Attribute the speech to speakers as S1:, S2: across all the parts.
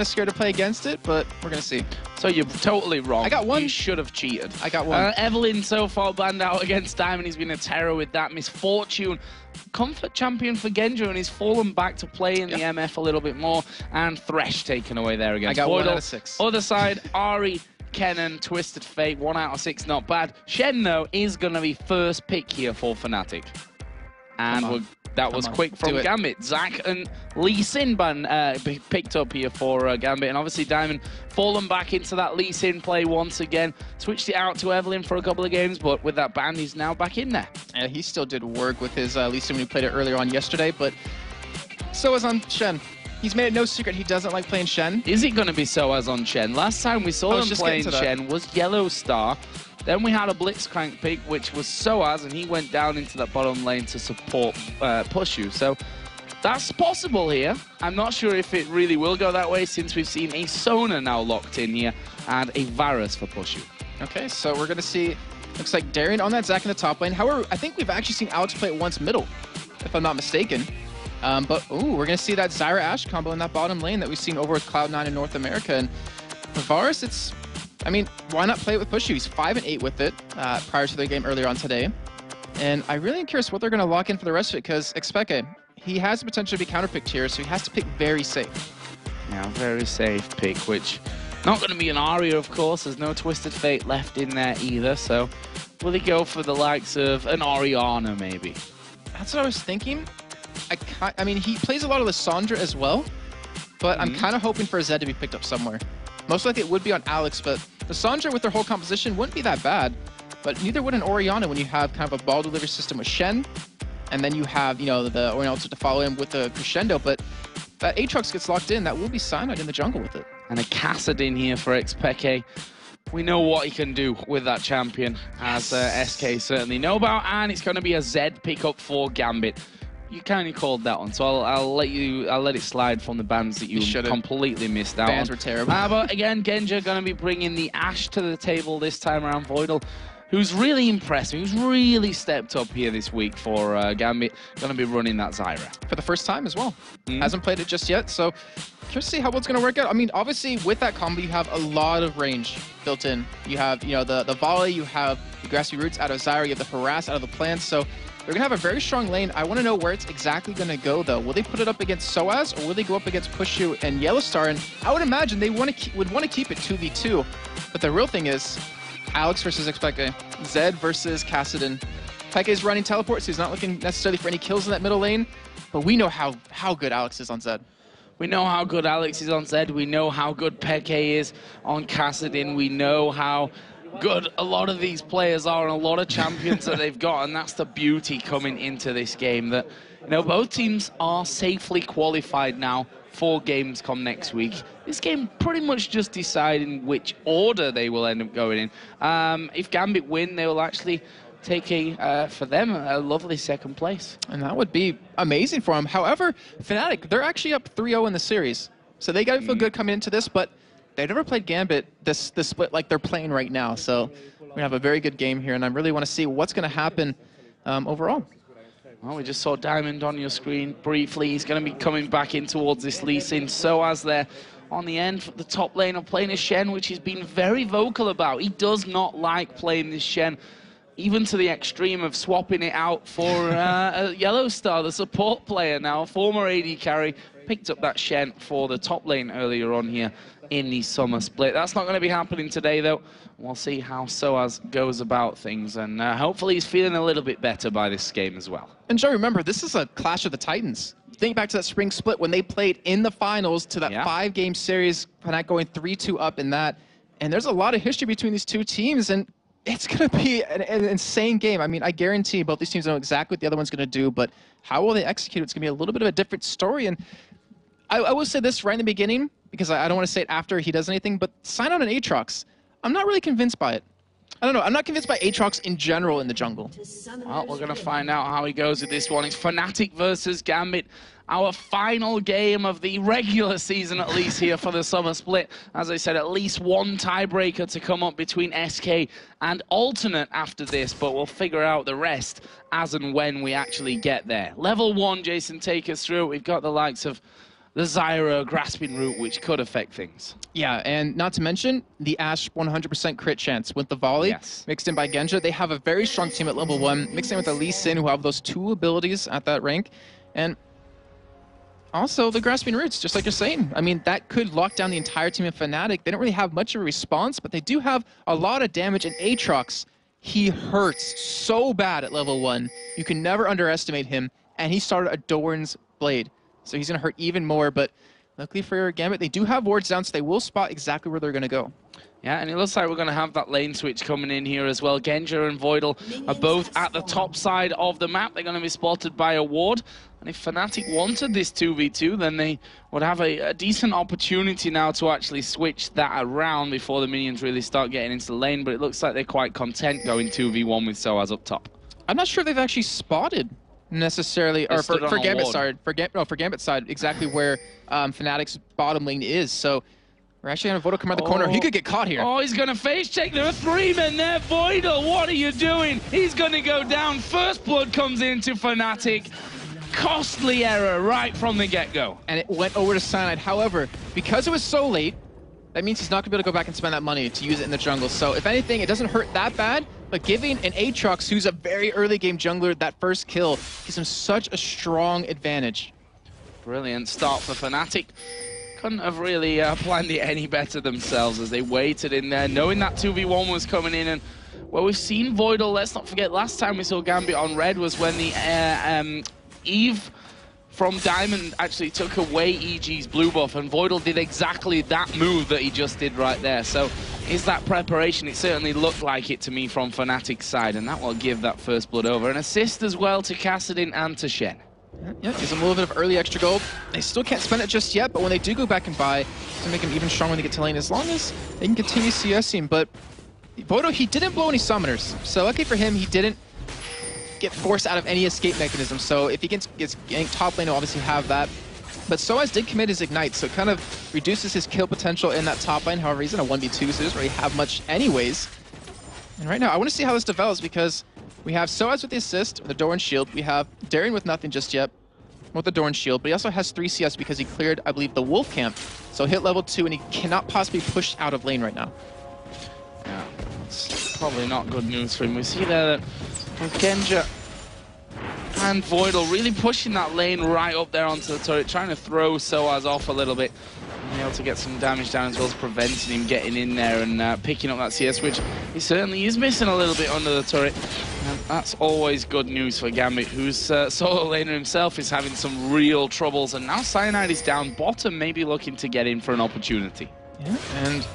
S1: scared to play against it, but we're going to see.
S2: So you're totally wrong.
S1: I got one.
S2: You should have cheated.
S1: I got one.
S2: Evelyn so far banned out against Diamond. He's been a terror with that. Misfortune, comfort champion for Genjo, and he's fallen back to play in the MF a little bit more. And Thresh taken away there against
S1: I got
S2: Voidal.
S1: 1 out of 6.
S2: Other side, Ari, Kennen, Twisted Fate, 1 out of 6, not bad. Shen, though, is going to be first pick here for Fnatic. And that was quick from Gambit. Zach and Lee Sin picked up here for Gambit. And obviously Diamond fallen back into that Lee Sin play once again. Switched it out to Evelyn for a couple of games, but with that ban, he's now back in there.
S1: Yeah, he still did work with his Lee Sin when he played it earlier on yesterday, but so is on Shen. He's made it no secret he doesn't like playing Shen.
S2: Is it going to be Soaz on Shen? Last time we saw him playing Shen was Yellow Star. Then we had a Blitzcrank pick, which was Soaz, and he went down into that bottom lane to support Pushu. So that's possible here. I'm not sure if it really will go that way, since we've seen a Sona now locked in here and a Varus for Pushu.
S1: Okay, so we're going to see, looks like Darian on that Zac in the top lane. However, I think we've actually seen Alex play it once middle, if I'm not mistaken. But, ooh, we're going to see that Zyra Ashe combo in that bottom lane that we've seen over with Cloud9 in North America. And for Varus, it's... I mean, why not play it with Pushu? He's 5 and 8 with it prior to their game earlier on today. And I really am curious what they're going to lock in for the rest of it, because Xpeke, he has the potential to be counterpicked here, so he has to pick very safe.
S2: Yeah, very safe pick, which not going to be an Aria, of course. There's no Twisted Fate left in there either, so will he go for the likes of an Orianna, maybe?
S1: That's what I was thinking. I mean, he plays a lot of Lissandra as well, but I'm kind of hoping for Zed to be picked up somewhere. Most likely it would be on Alex, but Lissandra with their whole composition wouldn't be that bad. But neither would an Orianna when you have kind of a ball delivery system with Shen, and then you have, you know, the Orianna to follow him with the Crescendo. But that Aatrox gets locked in, that will be Cyanide in the jungle with it.
S2: And a Kassadin here for Xpeke. We know what he can do with that champion, as SK certainly know about, and it's going to be a Zed pickup for Gambit. You kind of called that one, so I'll let it slide from the bans that you completely missed out on.
S1: Bans were terrible.
S2: But again, Genja going to be bringing the Ashe to the table this time around. Voidal, who's really impressed me, who's really stepped up here this week for Gambit, going to be running that Zyra. For the first time as well. Hasn't played it just yet, so curious to see how it's going to work out. I mean, obviously, with that combo, you have a lot of range built in. You have, you know, the volley, you have the grassy roots out of Zyra, you have the harass out of the plants, so they're going to have a very strong lane. I want to know where it's exactly going to go, though. Will they put it up against Soaz, or will they go up against Pushu and Yellowstar? And I would imagine they would want to keep it 2v2. But the real thing is Alex versus Xpeke, Zed versus Kassadin. Peke is running teleport, so he's not looking necessarily for any kills in that middle lane. But we know how good Alex is on Zed. We know how good Alex is on Zed. We know how good Peke is on Kassadin. We know how good a lot of these players are and a lot of champions that they've got, and that's the beauty coming into this game, that, you know, both teams are safely qualified now for Gamescom next week. This game pretty much just deciding which order they will end up going in. If Gambit win, they will actually take for them a lovely second place, and
S1: that would be amazing for them. However, Fnatic, they're actually up 3-0 in the series, so they gotta feel good coming into this, but they've never played Gambit this split like they're playing right now, so we're going to have a very good game here, and I really want to see what's going to happen overall.
S2: Well, we just saw Diamond on your screen briefly. He's going to be coming back in towards this Lee Sin. Soaz there on the end, the top lane of playing a Shen, which he's been very vocal about. He does not like playing this Shen, even to the extreme of swapping it out for a Yellow Star, the support player now, former AD carry, picked up that Shen for the top lane earlier on here in the summer split. That's not going to be happening today, though. We'll see how Soaz goes about things, and hopefully he's feeling a little bit better by this game as well.
S1: And Joe, remember, this is a Clash of the Titans. Think back to that spring split when they played in the finals to that 5-game series, Fnatic going 3-2 up in that. And there's a lot of history between these two teams, and it's going to be an insane game. I mean, I guarantee both these teams know exactly what the other one's going to do, but how will they execute? It's going to be a little bit of a different story. And I will say this right in the beginning, because I don't want to say it after he does anything, but sign on an Aatrox. I'm not really convinced by it. I don't know. I'm not convinced by Aatrox in general in the jungle.
S2: Well, we're going to find out how he goes with this one. It's Fnatic versus Gambit. Our final game of the regular season, at least here for the summer split. As I said, at least one tiebreaker to come up between SK and Alternate after this, but we'll figure out the rest as and when we actually get there. Level 1, Jason, take us through. We've got the likes of the Zyra grasping root, which could affect things.
S1: Yeah, and not to mention the Ashe 100% crit chance with the volley mixed in by Genja. They have a very strong team at level 1, mixed in with the Lee Sin, who have those 2 abilities at that rank. And also the grasping roots, just like you're saying. I mean, that could lock down the entire team of Fnatic. They don't really have much of a response, but they do have a lot of damage. And Aatrox, he hurts so bad at level 1. You can never underestimate him. And he started a Doran's Blade, so he's going to hurt even more. But luckily for Gambit, they do have wards down, so they will spot exactly where they're going to go.
S2: Yeah, and it looks like we're going to have that lane switch coming in here as well. Genja and Voidal are both at the top side of the map. They're going to be spotted by a ward. And if Fnatic wanted this 2v2, then they would have a decent opportunity now to actually switch that around before the minions really start getting into the lane. But it looks like they're quite content going 2v1 with Soaz up top. I'm
S1: not sure they've actually spotted necessarily, or for Gambit's side, for Gambit's side, exactly where Fnatic's bottom lane is. So we're actually going to Voidal come around the corner. He could get caught here.
S2: Oh, he's going to face check. There are 3 men there. Voidal, what are you doing? He's going to go down. First blood comes into Fnatic. Costly error right from the get-go.
S1: And it went over to Cyanide. However, because it was so late, that means he's not going to be able to go back and spend that money to use it in the jungle. So if anything, it doesn't hurt that bad, but giving an Aatrox, who's a very early game jungler, that first kill gives him such a strong advantage.
S2: Brilliant start for Fnatic. Couldn't have really planned it any better themselves as they waited in there, knowing that 2v1 was coming in. And well, we've seen Voidal. Let's not forget, last time we saw Gambit on red was when the Eve from Diamond actually took away EG's blue buff, and Voidal did exactly that move that he just did right there. So is that preparation? It certainly looked like it to me from Fnatic's side, and that will give that first blood over. An assist as well to Kassadin and to Shen.
S1: Yeah, gives them a little bit of early extra gold. They still can't spend it just yet, but when they do go back and buy, to make them even stronger when they get to lane, as long as they can continue CSing. But Voidal, he didn't blow any summoners, so lucky for him, he didn't get forced out of any escape mechanism. So if he gets ganked top lane, he'll obviously have that. But Soaz did commit his Ignite, so it kind of reduces his kill potential in that top lane. However, he's in a 1v2, so he doesn't really have much anyways. And right now, I want to see how this develops, because we have Soaz with the assist, the Doran shield. We have Darien with nothing just yet, with the Doran shield, but he also has 3 CS because he cleared, I believe, the Wolf camp. So hit level 2, and he cannot possibly push out of lane right now.
S2: Yeah, it's probably not good news for him. We see there that with Genja and Voidal really pushing that lane right up there onto the turret, trying to throw Soaz off a little bit, and able to get some damage down as well as preventing him getting in there and picking up that CS, which he certainly is missing a little bit under the turret. And that's always good news for Gambit, whose solo laner himself is having some real troubles, and now Cyanide is down bottom, maybe looking to get in for an opportunity.
S1: Yeah, and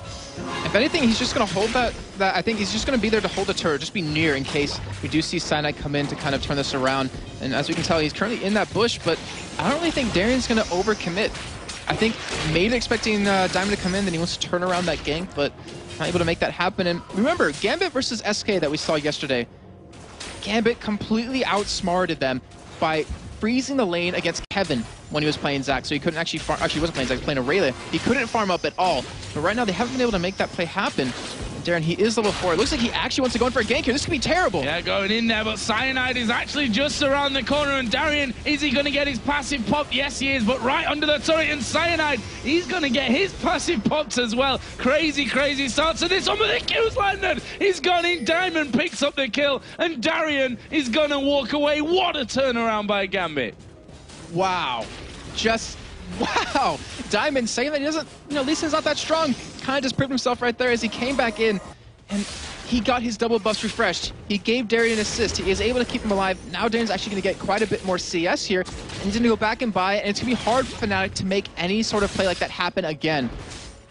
S1: if anything, he's just going to hold that. I think he's just going to be there to hold the turret, just be near in case we do see Cyanide come in to kind of turn this around. And as we can tell, he's currently in that bush, but I don't really think Darien's going to overcommit. I think maybe expecting Diamond to come in, then he wants to turn around that gank, but not able to make that happen. And remember, Gambit versus SK that we saw yesterday, Gambit completely outsmarted them by freezing the lane against Kevin when he was playing Zac, so he couldn't actually farm. Actually, he wasn't playing Zac, he was playing Aurelia. He couldn't farm up at all. But right now, they haven't been able to make that play happen. Darren, he is level 4. It looks like he actually wants to go in for a gank here. This could be terrible.
S2: Yeah, going in there, but Cyanide is actually just around the corner. And Darien, is he going to get his passive pop? Yes, he is, but right under the turret. And Cyanide, he's going to get his passive pops as well. Crazy, crazy start to this one, but the Q's landed. He's gone in. Diamond picks up the kill, and Darien is going to walk away. What a turnaround by Gambit.
S1: Wow. Just wow. Diamond saying that he doesn't, Lee Sin's not that strong. Kind of just proved himself right there as he came back in, and he got his double bust refreshed. He gave Darien an assist. He is able to keep him alive. Now Darien's actually going to get quite a bit more CS here, and he's going to go back and buy it, and it's going to be hard for Fnatic to make any sort of play like that happen again.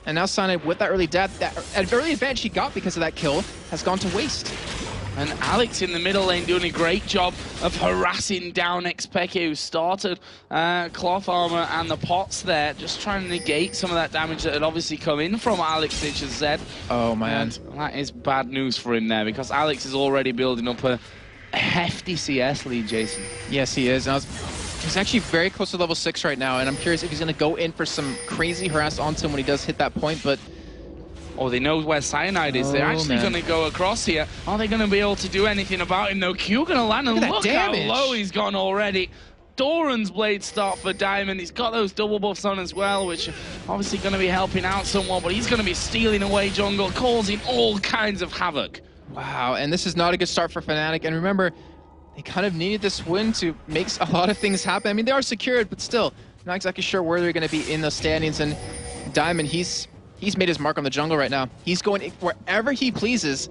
S1: And now Cyanide, with that early death, that early advantage he got because of that kill, has gone to waste.
S2: And Alex in the middle lane doing a great job of harassing down Xpeke, who started cloth armor and the pots there, just trying to negate some of that damage that had obviously come in from Alex Zed.
S1: Oh man,
S2: and that is bad news for him there, because Alex is already building up a hefty CS lead, Jason.
S1: Yes, he is. He's actually very close to level 6 right now, and I'm curious if he's going to go in for some crazy harass onto him when he does hit that point, but
S2: oh, they know where Cyanide is. They're actually going to go across here. Are they going to be able to do anything about him, though? Q going to land, and look how low he's gone already. Doran's blade start for Diamond. He's got those double buffs on as well, which are obviously going to be helping out somewhat, but he's going to be stealing away jungle, causing all kinds of havoc.
S1: Wow, and this is not a good start for Fnatic. And remember, they kind of needed this win to make a lot of things happen. I mean, they are secured, but still, not exactly sure where they're going to be in those standings. And Diamond, he's made his mark on the jungle right now. He's going wherever he pleases,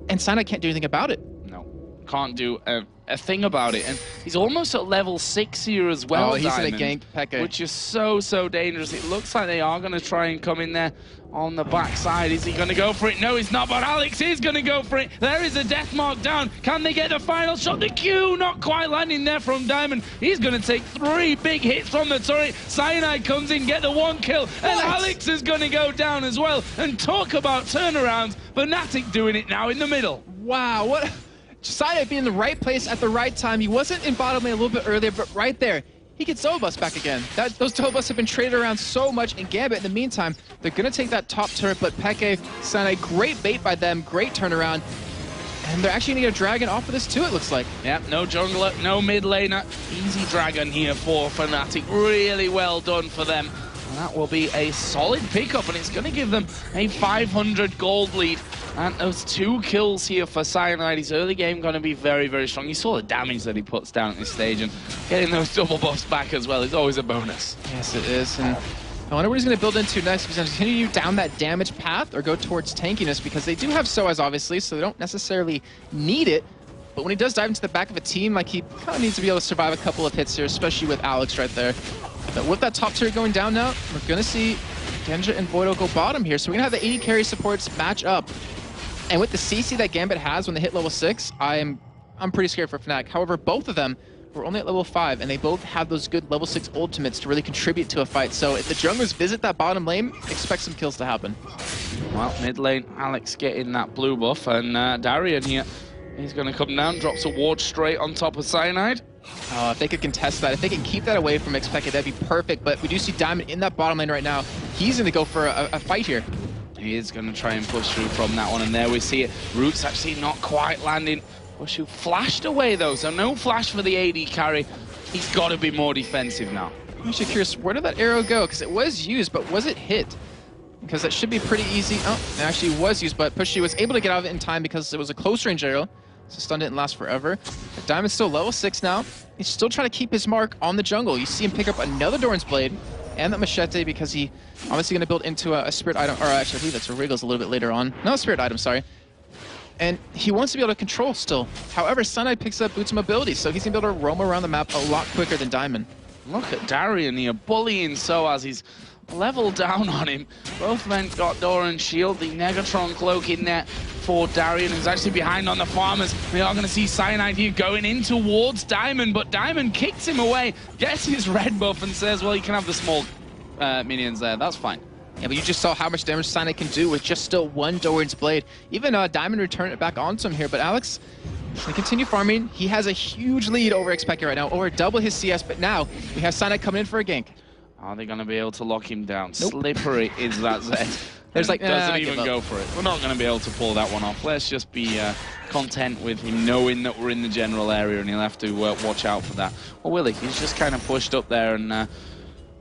S1: and Fnatic can't do anything about it.
S2: No, can't do a thing about it. And he's almost at level 6 here as well,
S1: he's
S2: Diamond,
S1: going to gank Peke.
S2: which is so dangerous. It looks like they are going to try and come in there on the backside. Is he going to go for it? No, he's not, but Alex is going to go for it. There is a death mark down. Can they get the final shot? The Q not quite landing there from Diamond. He's going to take 3 big hits from the turret. Cyanide comes in, get the 1 kill, and Alex is going to go down as well. And talk about turnarounds, Fnatic doing it now in the middle.
S1: Wow, what? Cyanide being in the right place at the right time. He wasn't in bottom lane a little bit earlier, but right there, he gets Zobus back again. Those Zobus have been traded around so much in Gambit. In the meantime, they're going to take that top turret, but Peke, Cyanide, great bait by them, great turnaround. And they're actually going to get a dragon off of this too, it looks like.
S2: Yeah, no jungler, no mid laner. Easy dragon here for Fnatic. Really well done for them. And that will be a solid pickup, and it's going to give them a 500 gold lead. And those 2 kills here for Cyanide. His early game going to be very strong. You saw the damage that he puts down at this stage, and getting those double buffs back as well is always a bonus.
S1: Yes, it is. And I wonder what he's going to build into next. He's going to continue down that damage path or go towards tankiness, because they do have SOAS, obviously, so they don't necessarily need it. But when he does dive into the back of a team, like, he kind of needs to be able to survive a couple of hits here, especially with Alex right there. But with that top tier going down now, we're going to see Genja and Voidal go bottom here. So we're going to have the AD carry supports match up. And with the CC that Gambit has when they hit level 6, I'm pretty scared for Fnatic. However, both of them were only at level 5, and they both have those good level 6 ultimates to really contribute to a fight. So if the junglers visit that bottom lane, expect some kills to happen.
S2: Well, mid lane, Alex getting that blue buff, and Darian here, he's going to come down, drops a ward straight on top of Cyanide.
S1: If they could contest that, if they can keep that away from Peke, that'd be perfect. But we do see Diamond in that bottom lane right now. He's going to go for a fight here.
S2: He is going to try and push through from that one, and there we see it. Roots actually not quite landing. Pushu flashed away though, so no flash for the AD carry. He's got to be more defensive now.
S1: I'm actually curious, where did that arrow go? Because it was used, but was it hit? Because that should be pretty easy. Oh, it actually was used, but Pushu was able to get out of it in time because it was a close range arrow. So stun didn't last forever. But Diamond's still level 6 now. He's still trying to keep his mark on the jungle. You see him pick up another Doran's Blade and that Machete, because he obviously going to build into a spirit item, or actually I believe that's a Wriggles a little bit later on. No, spirit item, sorry. And he wants to be able to control still. However, Cyanide picks up Boots' mobility, so he's going to be able to roam around the map a lot quicker than Diamond.
S2: Look at Darian here, bullying SOAS. He's leveled down on him. Both men got Doran's shield, the Negatron cloak in there for Darian, who's actually behind on the farmers. We are going to see Cyanide here going in towards Diamond, but Diamond kicks him away, gets his red buff, and says, well, you can have the small minions there, that's fine.
S1: Yeah, but you just saw how much damage Cyanide can do with just still one Doran's Blade. Even Diamond returned it back onto him here, but Alex can continue farming. He has a huge lead over Peke right now, over double his CS, but now we have Cyanide coming in for a gank.
S2: Are they going to be able to lock him down?
S1: Nope.
S2: Slippery is that Zed.
S1: There's like,
S2: doesn't even go for it. We're not going to be able to pull that one off. Let's just be content with him knowing that we're in the general area, and he'll have to watch out for that. Well, will he? He's just kind of pushed up there and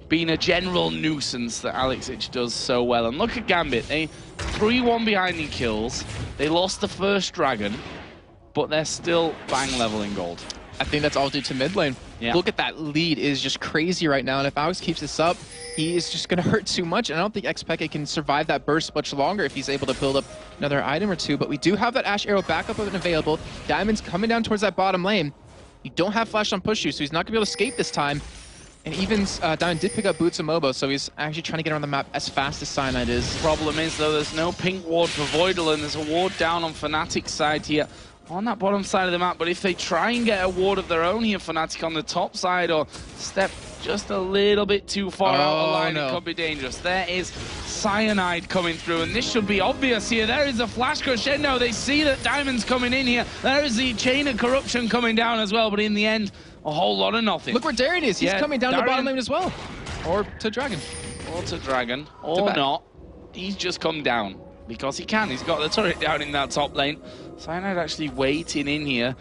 S2: being a general nuisance that Alexic does so well. And look at Gambit. They 3-1 behind in kills. They lost the first dragon, but they're still bang level in gold.
S1: I think that's all due to mid lane. Yeah. Look at that lead, it is just crazy right now, and if Alex keeps this up, he is just going to hurt too much, and I don't think Peke can survive that burst much longer if he's able to build up another item or two. But we do have that Ash Arrow backup and available. Diamond's coming down towards that bottom lane. You don't have flash on Pushu, so he's not going to be able to escape this time. And even Diamond did pick up Boots and Mobo, so he's actually trying to get around the map as fast as Cyanide is.
S2: Problem is, though, there's no pink ward for Voidal, and there's a ward down on Fnatic's side here on that bottom side of the map. But if they try and get a ward of their own here, Fnatic on the top side, or step just a little bit too far out of line, it could be dangerous. There is Cyanide coming through, and this should be obvious here. There is a flash crescendo. They see that Diamond's coming in here. There is the chain of corruption coming down as well, but in the end, a whole lot of nothing.
S1: Look where Darian is. He's coming down the bottom lane as well. Or to Dragon.
S2: Or to Dragon. Or not. He's just come down. Because he can. He's got the turret down in that top lane. Cyanide actually waiting in here.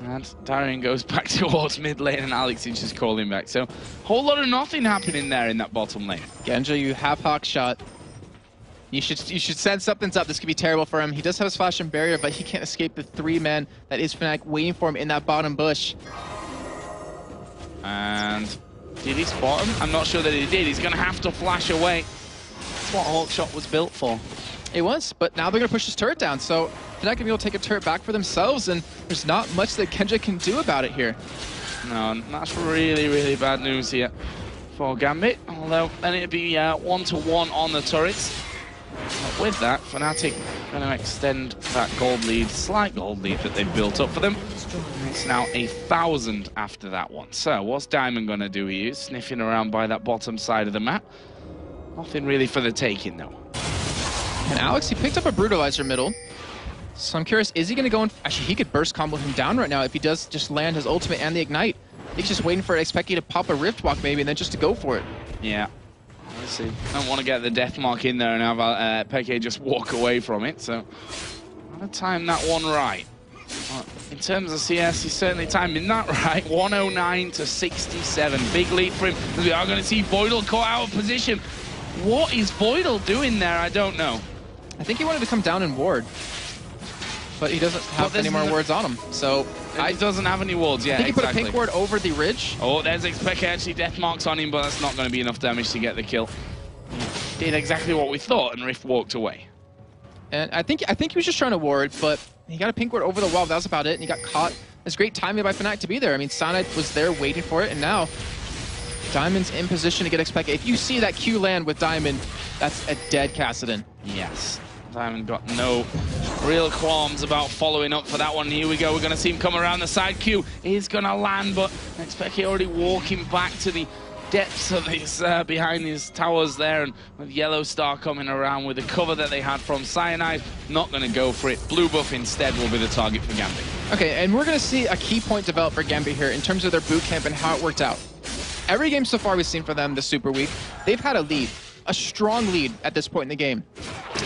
S2: And Darian goes back towards mid lane, and Alex is just calling back. So, whole lot of nothing happening there in that bottom lane.
S1: Genja, you have Hawk shot. You should sense something's up. This could be terrible for him. He does have his flash and barrier, but he can't escape the 3-man that is Fnatic waiting for him in that bottom bush.
S2: And did he spot him? I'm not sure that he did. He's going to have to flash away. That's what Hawkshot was built for.
S1: It was, but now they're going to push this turret down. So Fnatic going to be able to take a turret back for themselves, and there's not much that Genja can do about it here.
S2: No, that's really, really bad news here for Gambit. Although, then it'd be 1-to-1 on the turrets. But with that, Fnatic going to extend that gold lead, slight gold lead that they've built up for them. It's now 1,000 after that one. So what's Diamond going to do here? Sniffing around by that bottom side of the map. Nothing really for the taking, though.
S1: And Alex, he picked up a Brutalizer middle. So I'm curious, is he going to go in? Actually, he could burst combo him down right now if he does just land his ultimate and the Ignite. He's just waiting for it, expecting to pop a Rift Walk maybe, and then just to go for it.
S2: Yeah. Let's see. I don't want to get the death mark in there and have Peke just walk away from it, so I'm going to time that one right. In terms of CS, he's certainly timing that right. 109 to 67. Big lead for him. We are going to see Voidal caught out of position. What is Voidal doing there? I don't know.
S1: I think he wanted to come down and ward, but he doesn't have any more wards on him. So
S2: he doesn't have any wards yet.
S1: I think he put a pink ward over the ridge.
S2: Oh, there's Peke actually death marks on him, but that's not going to be enough damage to get the kill. He did exactly what we thought, and Rift walked away.
S1: And I think he was just trying to ward, but he got a pink ward over the wall. That was about it, and he got caught. It's great timing by Fnatic to be there. I mean, Cyanide was there waiting for it, and now Diamond's in position to get Peke. If you see that Q land with Diamond, that's a dead Kassadin.
S2: Yes. Diamond got no real qualms about following up for that one. Here we go. We're going to see him come around the side. Q is going to land, but Peke already walking back to the depths of his behind his towers there, and with Yellow Star coming around with the cover that they had from Cyanide, not going to go for it. Blue buff instead will be the target for Gambit.
S1: Okay, and we're going to see a key point develop for Gambit here in terms of their boot camp and how it worked out. Every game so far we've seen for them this Super Week, they've had a lead, a strong lead at this point in the game.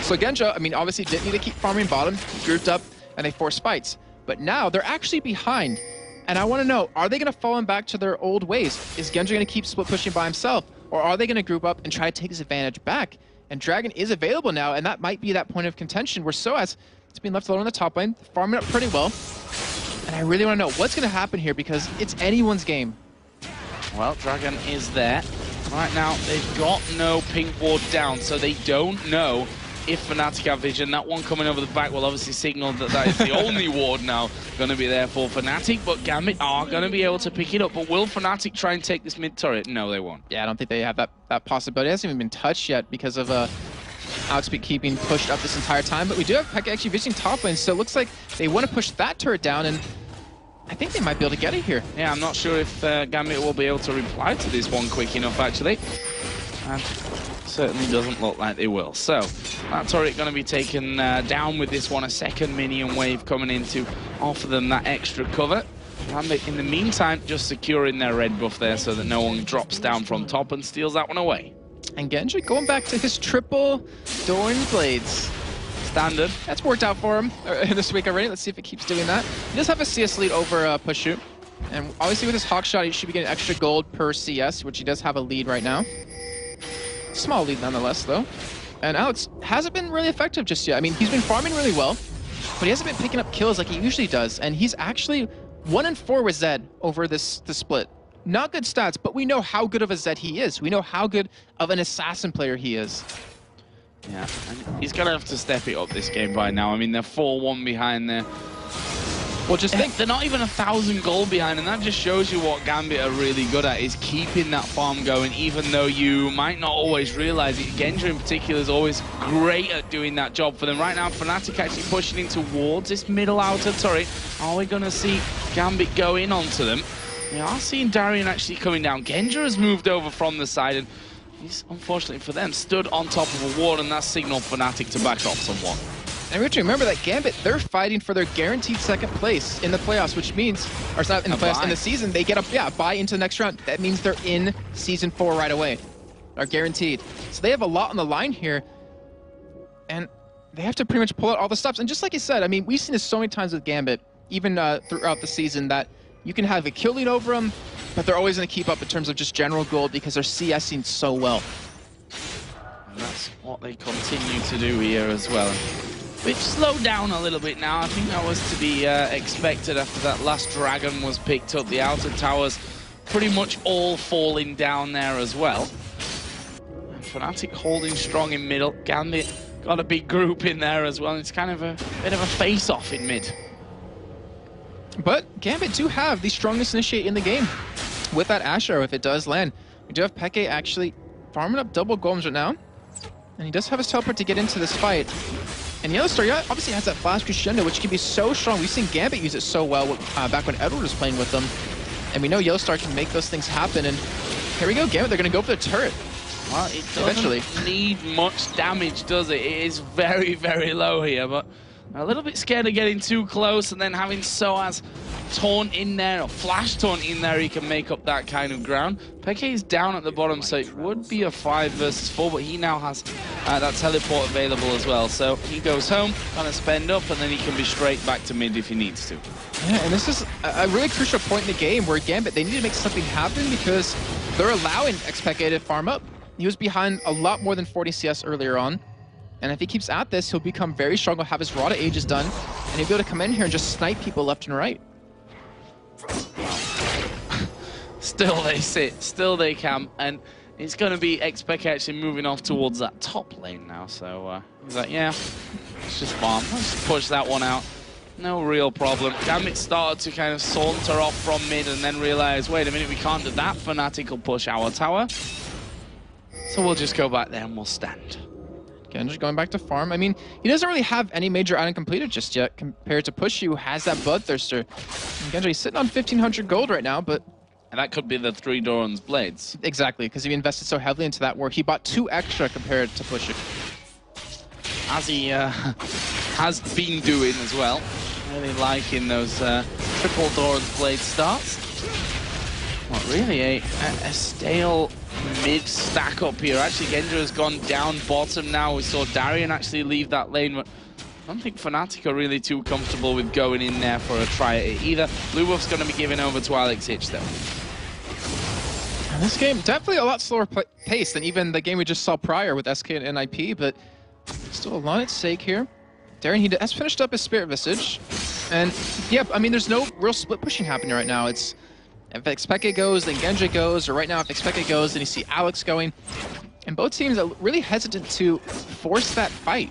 S1: So Genja, I mean, obviously didn't need to keep farming bottom, grouped up, and they forced fights. But now they're actually behind. And I want to know, are they going to fall back to their old ways? Is Genja going to keep split pushing by himself? Or are they going to group up and try to take his advantage back? And Dragon is available now, and that might be that point of contention where Soaz is being left alone on the top lane, farming up pretty well. And I really want to know what's going to happen here because it's anyone's game.
S2: Well, Dragon is there. Right now, they've got no pink ward down, so they don't know if Fnatic have vision. That one coming over the back will obviously signal that that is the only ward now going to be there for Fnatic, but Gambit are going to be able to pick it up. But will Fnatic try and take this mid turret? No, they won't.
S1: Yeah, I don't think they have that possibility. It hasn't even been touched yet because of Alex keeping pushed up this entire time. But we do have Peke actually visiting top lane, so it looks like they want to push that turret down, and I think they might be able to get it here. Yeah, I'm not sure if Gambit will be able to reply to this one quick enough, actually. And certainly doesn't look like they will. So, that turret going to be taken down with this one. A second minion wave coming in to offer them that extra cover. Gambit, in the meantime, just securing their red buff there so that no one drops down from top and steals that one away. And Genja going back to his triple Dorn Blades. Standard. That's worked out for him this week already. Let's see if it keeps doing that. He does have a CS lead over Pushu. And obviously with his Hawk shot, he should be getting extra gold per CS, which he does have a lead right now. Small lead nonetheless, though. And Alex hasn't been really effective just yet. I mean, he's been farming really well, but he hasn't been picking up kills like he usually does. And he's actually 1-4 with Zed over the split. Not good stats, but we know how good of a Zed he is. We know how good of an assassin player he is. Yeah, and he's going to have to step it up this game by now. I mean, they're 4-1 behind there. Well, just think, they're not even 1,000 gold behind, and that just shows you what Gambit are really good at, is keeping that farm going, even though you might not always realize it. Genja in particular is always great at doing that job for them. Right now, Fnatic actually pushing in towards this middle outer turret. Are we going to see Gambit go in onto them? We are seeing Darian actually coming down. Genja has moved over from the side, and he's, unfortunately for them, stood on top of a ward, and that's signaled Fnatic to back off somewhat. And we have to remember that Gambit, they're fighting for their guaranteed second place in the playoffs, which means, or it's not in the playoffs, in the season, they get a bye into the next round. That means they're in Season 4 right away. They're guaranteed. So they have a lot on the line here, and they have to pretty much pull out all the stops. And just like you said, I mean, we've seen this so many times with Gambit. even throughout the season, that you can have a kill lead over them, but they're always going to keep up in terms of just general gold because they're CSing so well.
S2: And that's what they continue to do here as well. Which slowed down a little bit now. I think that was to be expected after that last dragon was picked up. The outer towers pretty much all falling down there as well. And Fnatic holding strong in middle. Gambit got a big group in there as well. It's kind of a bit of a face-off in mid.
S1: But Gambit do have the strongest initiate in the game with that Ash Arrow if it does land. We do have Peke actually farming up double golems right now. And he does have his teleport to get into this fight. And Yellowstar obviously has that flash crescendo, which can be so strong. We've seen Gambit use it so well back when Edward was playing with them. And we know Yellowstar can make those things happen. And here we go, Gambit. They're going to go for the turret.
S2: Well, it doesn't need much damage, does it? It is very, very low here, but a little bit scared of getting too close and then having Soaz taunt in there, or flash taunt in there, he can make up that kind of ground. Peke is down at the bottom, so it would be a 5 versus 4, but he now has that teleport available as well. So he goes home, kind of spend up, and then he can be straight back to mid if he needs to.
S1: Yeah, and this is a really crucial point in the game where Gambit, they need to make something happen because they're allowing Peke to farm up. He was behind a lot more than 40 CS earlier on. And if he keeps at this, he'll become very strong. He'll have his Rada Ages done, and he'll be able to come in here and just snipe people left and right.
S2: Still they sit, still they camp, and it's going to be Peke actually moving off towards that top lane now. So he's like, yeah, let's just farm. Let's just push that one out. No real problem. Gambit started to kind of saunter off from mid and then realize, wait a minute, we can't do that. Fnatic will push our tower. So we'll just go back there and we'll stand.
S1: Genji going back to farm. I mean, he doesn't really have any major item completed just yet compared to Pushy, who has that Bloodthirster. And Genji's sitting on 1,500 gold right now, but...
S2: And that could be the 3 Doran's blades.
S1: Exactly, because he invested so heavily into that, where he bought 2 extra compared to Pushy.
S2: As he has been doing as well. Really liking those triple Doran's blade starts. Not really a stale mid stack up here. Actually, Genji has gone down bottom now. We saw Darian actually leave that lane, but I don't think Fnatic are really too comfortable with going in there for a try at it either. Blue Wolf's going to be giving over to Alex Hitch though.
S1: And this game, definitely a lot slower pace than even the game we just saw prior with SK and NIP, but still a lot at stake here. Darian, he has finished up his Spirit Visage. And yeah, I mean, there's no real split pushing happening right now. It's if Peke goes, then Genji goes, or right now if Peke goes, then you see Alex going. And both teams are really hesitant to force that fight.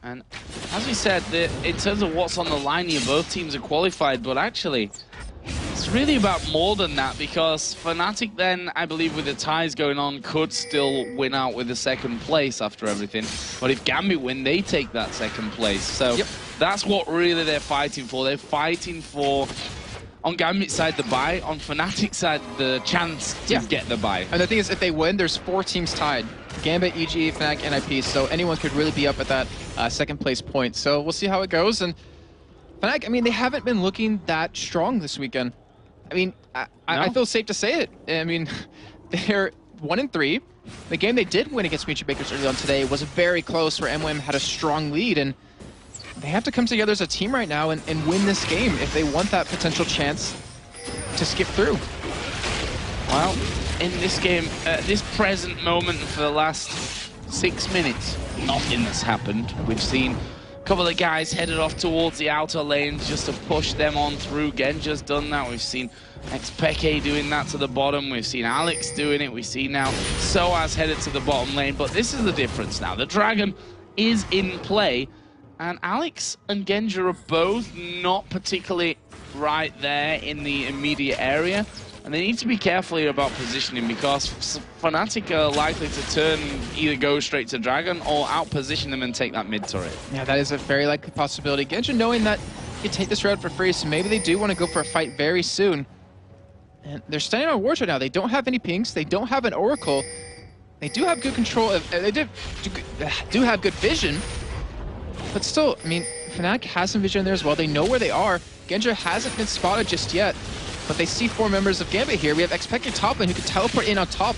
S2: And as we said, in terms of what's on the line here, both teams are qualified, but actually, it's really about more than that, because Fnatic then, I believe with the ties going on, could still win out with the second place after everything. But if Gambit win, they take that second place. So that's what really they're fighting for. They're fighting for, on Gambit's side, the buy. On Fnatic's side, the chance to get the buy.
S1: And the thing is, if they win, there's 4 teams tied. Gambit, EG, Fnatic, NIP, so anyone could really be up at that second place point. So we'll see how it goes. And Fnatic, I mean, they haven't been looking that strong this weekend. I mean, I feel safe to say it. I mean, they're 1-3. The game they did win against Mutual Bakers early on today was very close, where MWM had a strong lead, and they have to come together as a team right now and win this game if they want that potential chance to skip through.
S2: Well, in this game, this present moment for the last 6 minutes, nothing has happened. We've seen a couple of guys headed off towards the outer lanes just to push them on through. Genji's done that. We've seen Peke doing that to the bottom. We've seen Alex doing it. We see now Soaz headed to the bottom lane. But this is the difference now. The Dragon is in play. And Alex and Genji are both not particularly right there in the immediate area. And they need to be careful here about positioning, because Fnatic are likely to turn, either go straight to Dragon or out-position them and take that mid turret. Yeah,
S1: that is a very likely possibility. Genji knowing that you take this route for free, so maybe they do want to go for a fight very soon. And they're standing on wards right now. They don't have any pinks. They don't have an Oracle. They do have good control. They do have good vision. But still, I mean, Fnatic has some vision there as well. They know where they are. Genji hasn't been spotted just yet. But they see 4 members of Gambit here. We have Peke top lane who can teleport in on top.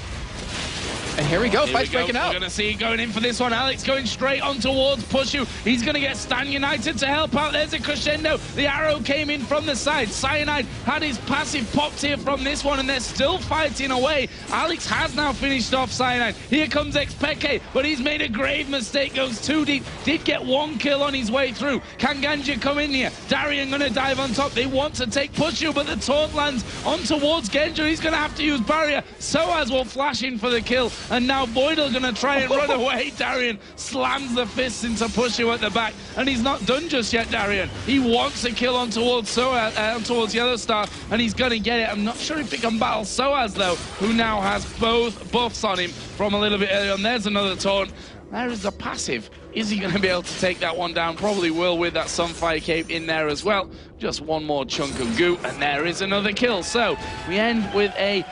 S1: And Here we go, fight's breaking out.
S2: We're going to see going in for this one. Alex going straight on towards Pushu. He's going to get Stan United to help out. There's a crescendo. The arrow came in from the side. Cyanide had his passive popped here from this one, and they're still fighting away. Alex has now finished off Cyanide. Here comes Xpeke, but he's made a grave mistake, goes too deep. Did get 1 kill on his way through. Can Ganja come in here? Darian going to dive on top. They want to take Pushu, but the taunt lands on towards Genja. He's going to have to use barrier. Soaz will flash in for the kill. And now Voidal going to try and run away. Darian slams the fists into Pushu at the back, and he's not done just yet, Darian. He wants a kill on towards towards Yellow Star, and he's going to get it. I'm not sure if he can battle Soaz, though, who now has both buffs on him from a little bit earlier on. There's another taunt. There is the passive. Is he going to be able to take that one down? Probably will, with that Sunfire Cape in there as well. Just one more chunk of goo, and there is another kill. So we end with a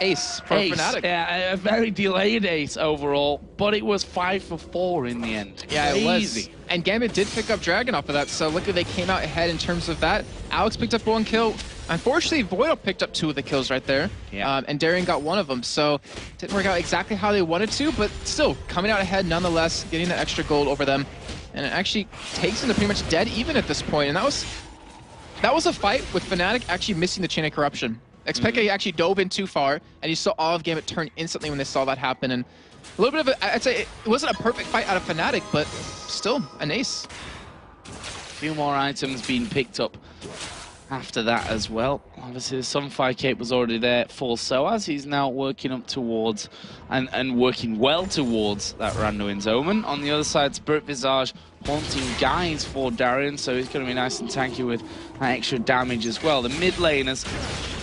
S1: ace for Fnatic.
S2: Yeah, a very delayed ace overall, but it was 5 for 4 in the end.
S1: Yeah,
S2: Crazy.
S1: It was. And Gambit did pick up Dragon off of that, so look, they came out ahead in terms of that. Alex picked up 1 kill. Unfortunately, Voidal picked up 2 of the kills right there, and Darian got 1 of them, so didn't work out exactly how they wanted to, but still coming out ahead nonetheless, getting that extra gold over them, and it actually takes them to pretty much dead even at this point, and that was a fight with Fnatic actually missing the chain of corruption. Xpeke actually dove in too far, and you saw all of Gambit turn instantly when they saw that happen. And a little bit of I'd say it wasn't a perfect fight out of Fnatic, but still an ace.
S2: A few more items being picked up after that as well. Obviously, the Sunfire Cape was already there for Soaz. He's now working up towards and working well towards that Randuin's Omen. On the other side, Spirit Visage haunting guys for Darian, so he's going to be nice and tanky with that extra damage as well. The mid laners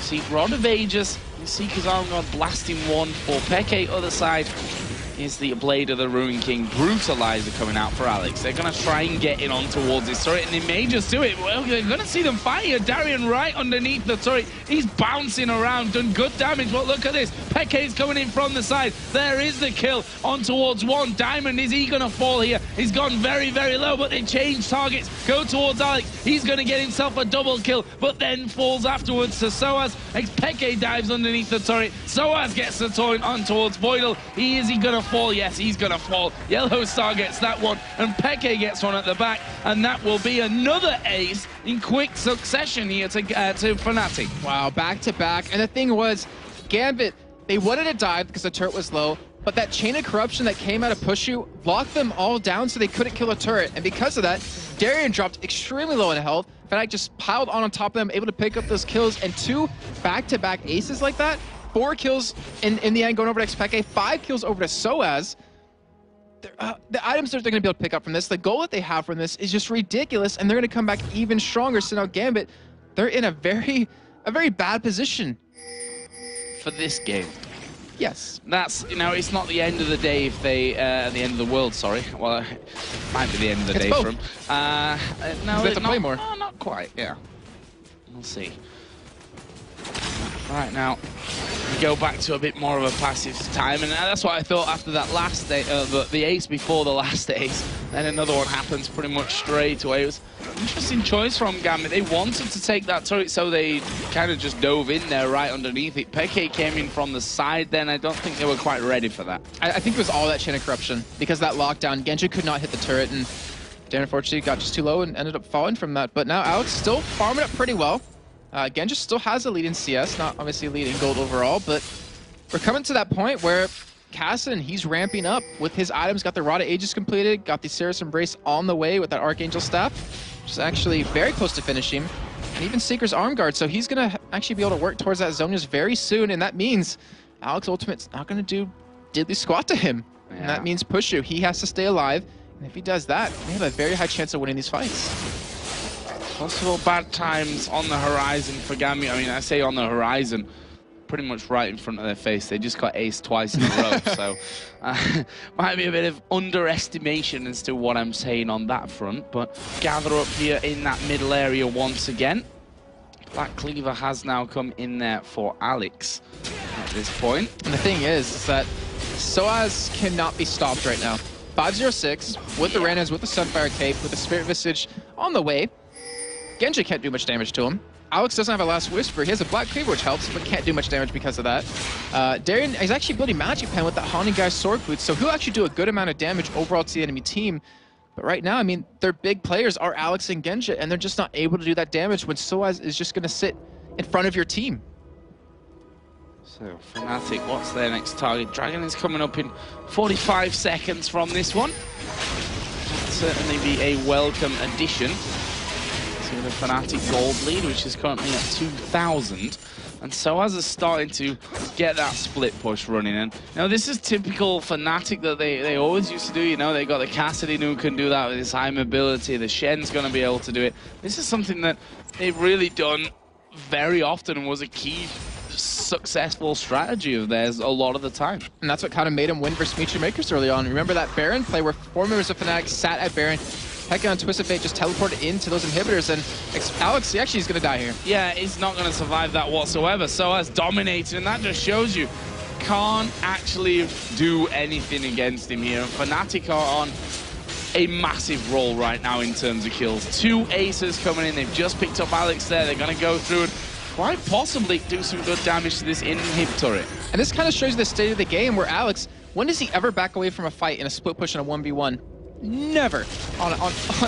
S2: see Rod of Ages, Seeker's Armguard blasting 1 for Peke. Other side is the Blade of the Ruin King Brutalizer coming out for Alex. They're going to try and get in on towards this turret, and they may just do it. Well, you're going to see them fight here. Darian right underneath the turret. He's bouncing around, done good damage, but look at this. Peke's coming in from the side. There is the kill on towards 1. Diamond, is he going to fall here? He's gone very, very low, but they change targets. Go towards Alex. He's going to get himself a double kill, but then falls afterwards to Soaz. Peke dives underneath the turret. Soaz gets the taunt on towards Voidal. Is he going to fall? Yes, he's going to fall. Yellow Star gets that one, and Peke gets one at the back, and that will be another ace in quick succession here to Fnatic.
S1: Wow, back to back. And the thing was, Gambit, they wanted to dive because the turret was low, but that chain of corruption that came out of Pushu blocked them all down so they couldn't kill a turret. And because of that, Darian dropped extremely low in health. Fnatic just piled on top of them, able to pick up those kills, and 2 back-to-back aces like that. 4 kills in the end going over to Xpeke, 5 kills over to Soaz. The items that they're going to be able to pick up from this, the goal that they have from this is just ridiculous, and they're going to come back even stronger. So now Gambit, they're in a very bad position
S2: for this game.
S1: Yes.
S2: That's, you know, it's not the end of the day if they, the end of the world, sorry. Well, it might be the end of the day
S1: both.
S2: for them. No,
S1: they have to play more.
S2: No, not quite, yeah. We'll see. Right, now, we go back to a bit more of a passive time, and that's what I thought after that last day, the ace before the last ace. Then another one happens pretty much straight away. It was an interesting choice from Gambit. They wanted to take that turret, so they kind of just dove in there right underneath it. Peke came in from the side then. I don't think they were quite ready for that.
S1: I think it was all that chain of corruption, because that lockdown, Genji could not hit the turret, and Dan unfortunately got just too low and ended up falling from that. But now Alex still farming up pretty well. Genji still has a lead in CS, not obviously a lead in gold overall, but we're coming to that point where Cassin, he's ramping up with his items, got the Rod of Ages completed, got the Ceres Embrace on the way with that Archangel Staff, which is actually very close to finishing, and even Seeker's Arm Guard, so he's going to actually be able to work towards that Zonius very soon, and that means Alex Ultimate's not going to do diddly squat to him, and that means Pushu, he has to stay alive, and if he does that, they have a very high chance of winning these fights.
S2: Possible bad times on the horizon for Gambit. I mean, I say on the horizon, pretty much right in front of their face. They just got aced twice in a row, so might be a bit of underestimation as to what I'm saying on that front. But gather up here in that middle area once again. Black Cleaver has now come in there for Alex at this point.
S1: And the thing is that Soaz cannot be stopped right now. 506 with the Ranas, with the Sunfire Cape, with the Spirit Visage on the way. Genji can't do much damage to him. Alex doesn't have a Last Whisper. He has a Black Cleaver, which helps, but can't do much damage because of that. Darian is actually building Magic Pen with that Haunting Guy's Sword Boots, so he'll actually do a good amount of damage overall to the enemy team. But right now, I mean, their big players are Alex and Genja, and they're just not able to do that damage when Soaz is just going to sit in front of your team.
S2: So, Fnatic, what's their next target? Dragon is coming up in 45 seconds from this one. That'll certainly be a welcome addition to the Fnatic gold lead, which is currently at 2,000. And Soaz is starting to get that split push running. And now this is typical Fnatic that they always used to do. You know, they got the Cassidy who can do that with his high mobility. The Shen's going to be able to do it. This is something that they've really done very often and was a key successful strategy of theirs a lot of the time. And that's what kind of made him win versus Michi Makers early on. Remember that Baron play where 4 members of Fnatic sat at Baron, Heka and Twisted Fate just teleported into those inhibitors, and Alex, he actually is going to die here. Yeah, he's not going to survive that whatsoever. So as dominated, and that just shows you, can't actually do anything against him here. And Fnatic are on a massive roll right now in terms of kills. 2 aces coming in. They've just picked up Alex there. They're going to go through and quite possibly do some good damage to this inhib turret. And this kind of shows you the state of the game where Alex, when does he ever back away from a fight in a split push in a 1v1? Never on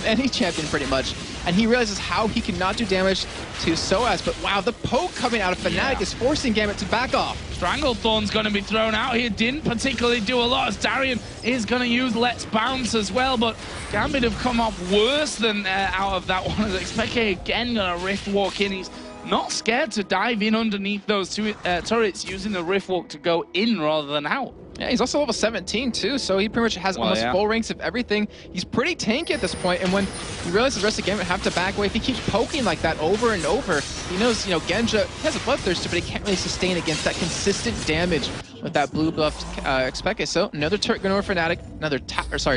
S2: any champion pretty much. And he realizes how he cannot do damage to Soaz, but wow, the poke coming out of Fnatic is forcing Gambit to back off. Stranglethorn's going to be thrown out here. Didn't particularly do a lot as Darian is going to use Let's Bounce as well, but Gambit have come off worse than out of that one. As Expeke again going to Rift Walk in. He's not scared to dive in underneath those 2 turrets, using the Rift Walk to go in rather than out. Yeah, he's also level 17 too, so he pretty much has almost full ranks of everything. He's pretty tanky at this point, and when he realizes the rest of the game have to back away, if he keeps poking like that over and over, he knows, you know, Genja has a Bloodthirster, but he can't really sustain against that consistent damage with that blue buffed Expeke. So another turret going over for Fnatic, another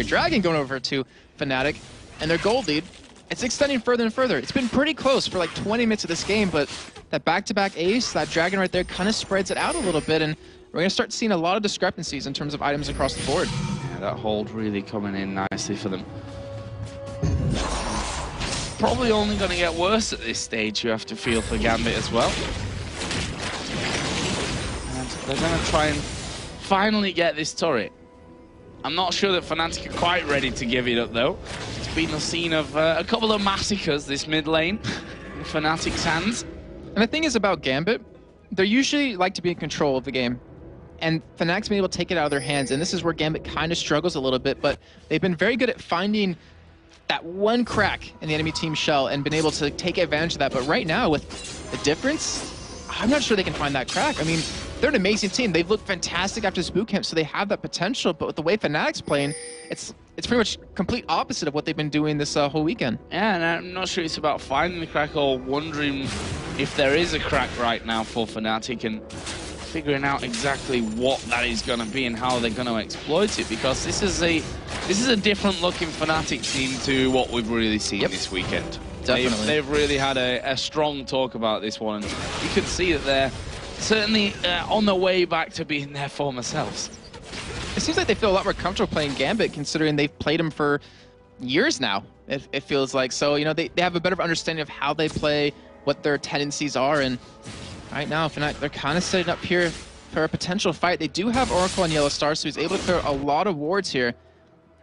S2: Dragon going over to Fnatic, and their gold lead, it's extending further and further. It's been pretty close for like 20 minutes of this game, but that back-to-back ace, that Dragon right there kind of spreads it out a little bit, and we're going to start seeing a lot of discrepancies in terms of items across the board. Yeah, that hold really coming in nicely for them. Probably only going to get worse at this stage, you have to feel, for Gambit as well. And they're going to try and finally get this turret. I'm not sure that Fnatic are quite ready to give it up, though. It's been the scene of a couple of massacres, this mid lane, in Fnatic's hands. And the thing is about Gambit, they usually like to be in control of the game. And Fnatic's been able to take it out of their hands, and this is where Gambit kind of struggles a little bit, but they've been very good at finding that one crack in the enemy team's shell and been able to take advantage of that. But right now, with the difference, I'm not sure they can find that crack. I mean, they're an amazing team. They've looked fantastic after this boot camp, so they have that potential, but with the way Fnatic's playing, it's pretty much complete opposite of what they've been doing this whole weekend. Yeah, and I'm not sure it's about finding the crack or wondering if there is a crack right now for Fnatic, and figuring out exactly what that is going to be and how they're going to exploit it, because this is a different looking Fnatic team to what we've really seen this weekend. Definitely. They've really had a strong talk about this one, and you can see that they're certainly on their way back to being their former selves. It seems like they feel a lot more comfortable playing Gambit, considering they've played him for years now, it feels like. So, you know, they have a better understanding of how they play, what their tendencies are, and right now, they're kind of setting up here for a potential fight. They do have Oracle and Yellow Star, so he's able to clear a lot of wards here.